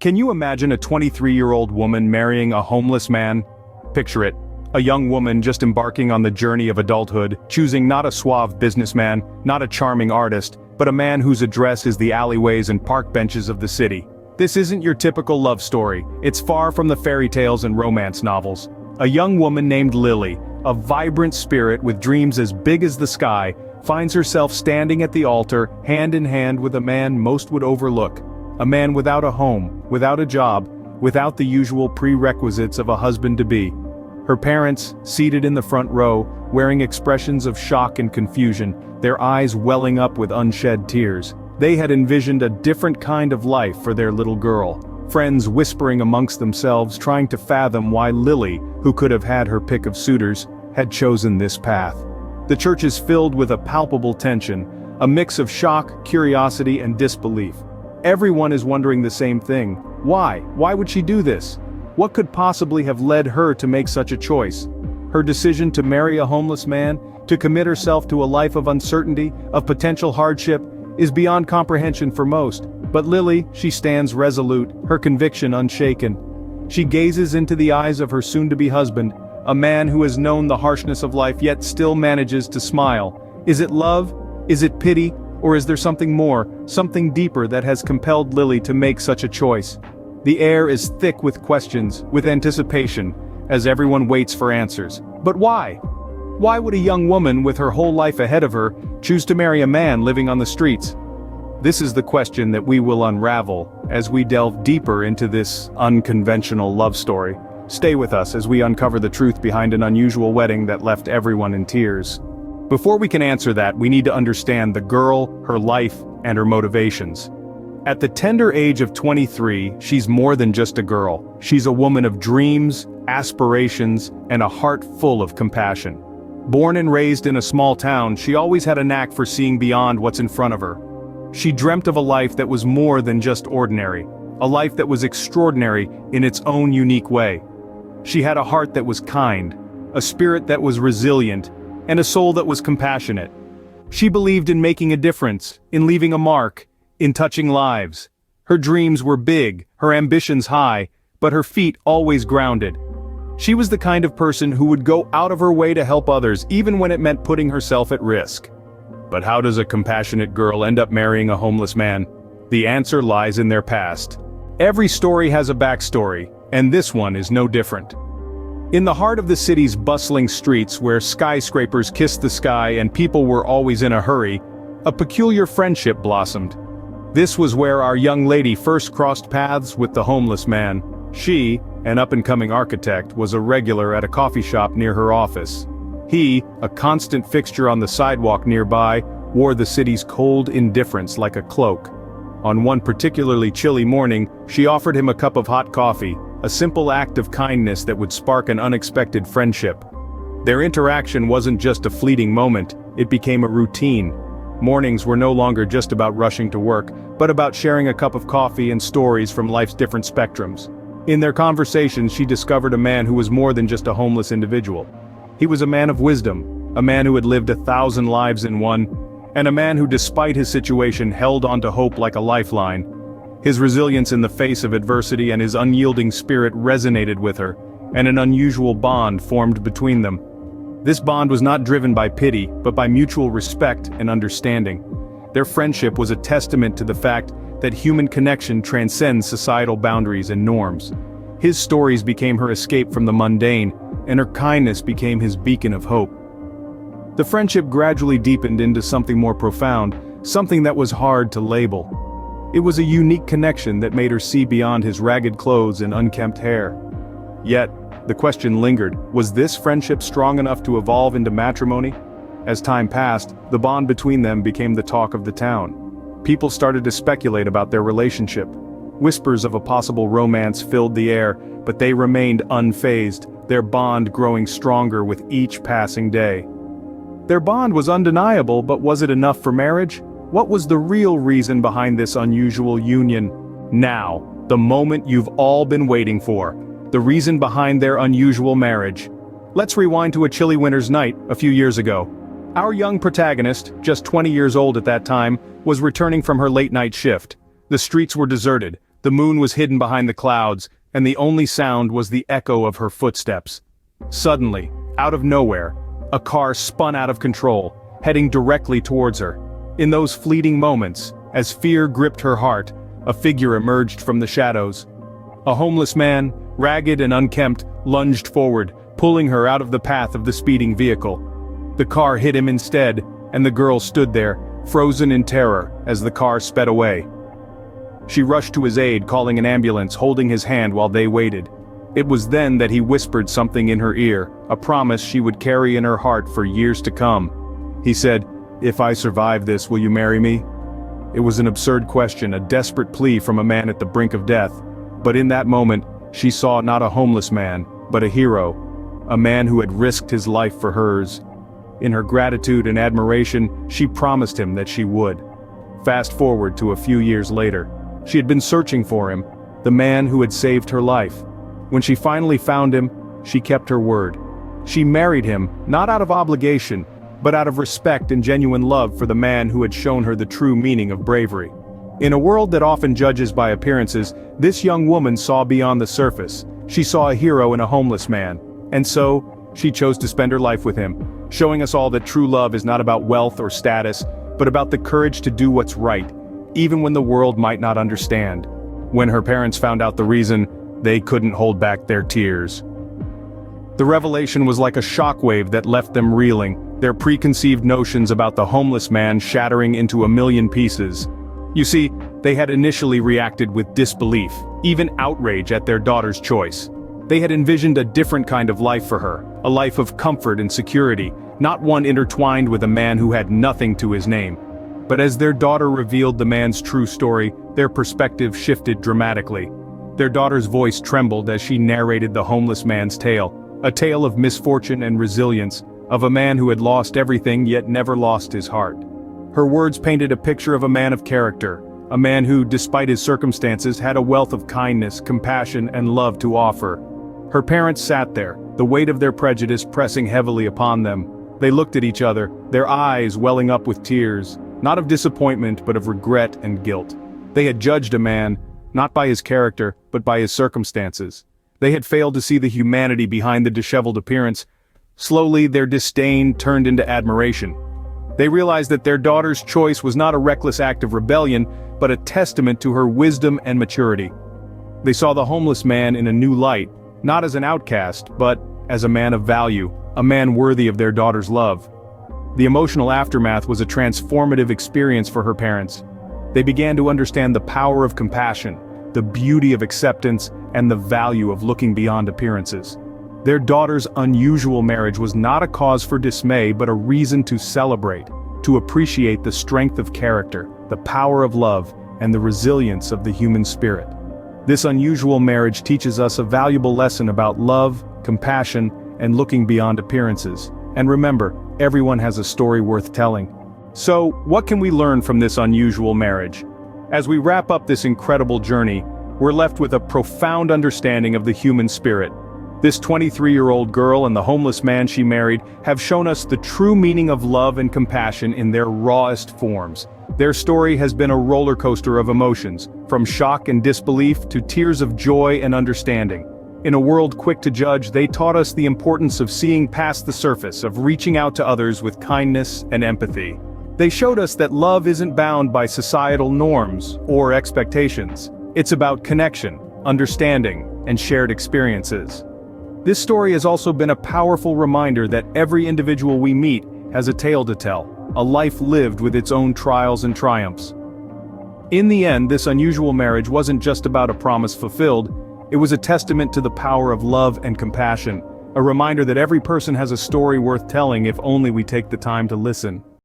Can you imagine a 23-year-old woman marrying a homeless man? Picture it. A young woman just embarking on the journey of adulthood, choosing not a suave businessman, not a charming artist, but a man whose address is the alleyways and park benches of the city. This isn't your typical love story. It's far from the fairy tales and romance novels. A young woman named Lily, a vibrant spirit with dreams as big as the sky, finds herself standing at the altar, hand in hand with a man most would overlook. A man without a home, without a job, without the usual prerequisites of a husband-to-be. Her parents, seated in the front row, wearing expressions of shock and confusion, their eyes welling up with unshed tears. They had envisioned a different kind of life for their little girl. Friends whispering amongst themselves, trying to fathom why Lily, who could have had her pick of suitors, had chosen this path. The church is filled with a palpable tension, a mix of shock, curiosity, and disbelief. Everyone is wondering the same thing. Why? Why would she do this? What could possibly have led her to make such a choice? Her decision to marry a homeless man, to commit herself to a life of uncertainty, of potential hardship, is beyond comprehension for most. But Lily, she stands resolute, her conviction unshaken. She gazes into the eyes of her soon-to-be husband, a man who has known the harshness of life yet still manages to smile. Is it love? Is it pity? Or is there something more, something deeper that has compelled Lily to make such a choice? The air is thick with questions, with anticipation, as everyone waits for answers. But why? Why would a young woman with her whole life ahead of her choose to marry a man living on the streets? This is the question that we will unravel as we delve deeper into this unconventional love story. Stay with us as we uncover the truth behind an unusual wedding that left everyone in tears. Before we can answer that, we need to understand the girl, her life, and her motivations. At the tender age of 23, she's more than just a girl. She's a woman of dreams, aspirations, and a heart full of compassion. Born and raised in a small town, she always had a knack for seeing beyond what's in front of her. She dreamt of a life that was more than just ordinary, a life that was extraordinary in its own unique way. She had a heart that was kind, a spirit that was resilient, and a soul that was compassionate. She believed in making a difference, in leaving a mark, in touching lives. Her dreams were big, her ambitions high, but her feet always grounded. She was the kind of person who would go out of her way to help others, even when it meant putting herself at risk. But how does a compassionate girl end up marrying a homeless man? The answer lies in their past. Every story has a backstory, and this one is no different. In the heart of the city's bustling streets, where skyscrapers kissed the sky and people were always in a hurry, a peculiar friendship blossomed. This was where our young lady first crossed paths with the homeless man. She, an up-and-coming architect, was a regular at a coffee shop near her office. He, a constant fixture on the sidewalk nearby, wore the city's cold indifference like a cloak. On one particularly chilly morning, she offered him a cup of hot coffee, a simple act of kindness that would spark an unexpected friendship. Their interaction wasn't just a fleeting moment, it became a routine. Mornings were no longer just about rushing to work, but about sharing a cup of coffee and stories from life's different spectrums. In their conversations, she discovered a man who was more than just a homeless individual. He was a man of wisdom, a man who had lived 1,000 lives in one, and a man who, despite his situation, held on to hope like a lifeline. His resilience in the face of adversity and his unyielding spirit resonated with her, and an unusual bond formed between them. This bond was not driven by pity, but by mutual respect and understanding. Their friendship was a testament to the fact that human connection transcends societal boundaries and norms. His stories became her escape from the mundane, and her kindness became his beacon of hope. The friendship gradually deepened into something more profound, something that was hard to label. It was a unique connection that made her see beyond his ragged clothes and unkempt hair. Yet, the question lingered, was this friendship strong enough to evolve into matrimony? As time passed, the bond between them became the talk of the town. People started to speculate about their relationship. Whispers of a possible romance filled the air, but they remained unfazed, their bond growing stronger with each passing day. Their bond was undeniable, but was it enough for marriage? What was the real reason behind this unusual union? Now, the moment you've all been waiting for. The reason behind their unusual marriage. Let's rewind to a chilly winter's night, a few years ago. Our young protagonist, just 20 years old at that time, was returning from her late-night shift. The streets were deserted, The moon was hidden behind the clouds, and the only sound was the echo of her footsteps. Suddenly, out of nowhere, a car spun out of control, heading directly towards her. In those fleeting moments, as fear gripped her heart, a figure emerged from the shadows. A homeless man, ragged and unkempt, lunged forward, pulling her out of the path of the speeding vehicle. The car hit him instead, and the girl stood there, frozen in terror, as the car sped away. She rushed to his aid, calling an ambulance, holding his hand while they waited. It was then that he whispered something in her ear, a promise she would carry in her heart for years to come. He said, "If I survive this, will you marry me?" It was an absurd question, a desperate plea from a man at the brink of death. But in that moment, she saw not a homeless man, but a hero. A man who had risked his life for hers. In her gratitude and admiration, she promised him that she would. Fast forward to a few years later. She had been searching for him, the man who had saved her life. When she finally found him, she kept her word. She married him, not out of obligation, but out of respect and genuine love for the man who had shown her the true meaning of bravery. In a world that often judges by appearances, this young woman saw beyond the surface. She saw a hero in a homeless man. And so, she chose to spend her life with him, showing us all that true love is not about wealth or status, but about the courage to do what's right, even when the world might not understand. When her parents found out the reason, they couldn't hold back their tears. The revelation was like a shockwave that left them reeling, their preconceived notions about the homeless man shattering into a million pieces. You see, they had initially reacted with disbelief, even outrage at their daughter's choice. They had envisioned a different kind of life for her, a life of comfort and security, not one intertwined with a man who had nothing to his name. But as their daughter revealed the man's true story, their perspective shifted dramatically. Their daughter's voice trembled as she narrated the homeless man's tale, a tale of misfortune and resilience, of a man who had lost everything yet never lost his heart. Her words painted a picture of a man of character, a man who, despite his circumstances, had a wealth of kindness, compassion, and love to offer. Her parents sat there, the weight of their prejudice pressing heavily upon them. They looked at each other, their eyes welling up with tears, not of disappointment but of regret and guilt. They had judged a man, not by his character, but by his circumstances. They had failed to see the humanity behind the disheveled appearance. Slowly, their disdain turned into admiration. They realized that their daughter's choice was not a reckless act of rebellion, but a testament to her wisdom and maturity. They saw the homeless man in a new light, not as an outcast, but as a man of value, a man worthy of their daughter's love. The emotional aftermath was a transformative experience for her parents. They began to understand the power of compassion, the beauty of acceptance, and the value of looking beyond appearances. Their daughter's unusual marriage was not a cause for dismay but a reason to celebrate, to appreciate the strength of character, the power of love, and the resilience of the human spirit. This unusual marriage teaches us a valuable lesson about love, compassion, and looking beyond appearances. And remember, everyone has a story worth telling. So, what can we learn from this unusual marriage? As we wrap up this incredible journey, we're left with a profound understanding of the human spirit. This 23-year-old girl and the homeless man she married have shown us the true meaning of love and compassion in their rawest forms. Their story has been a roller coaster of emotions, from shock and disbelief to tears of joy and understanding. In a world quick to judge, they taught us the importance of seeing past the surface, of reaching out to others with kindness and empathy. They showed us that love isn't bound by societal norms or expectations. It's about connection, understanding, and shared experiences. This story has also been a powerful reminder that every individual we meet has a tale to tell, a life lived with its own trials and triumphs. In the end, this unusual marriage wasn't just about a promise fulfilled, it was a testament to the power of love and compassion, a reminder that every person has a story worth telling if only we take the time to listen.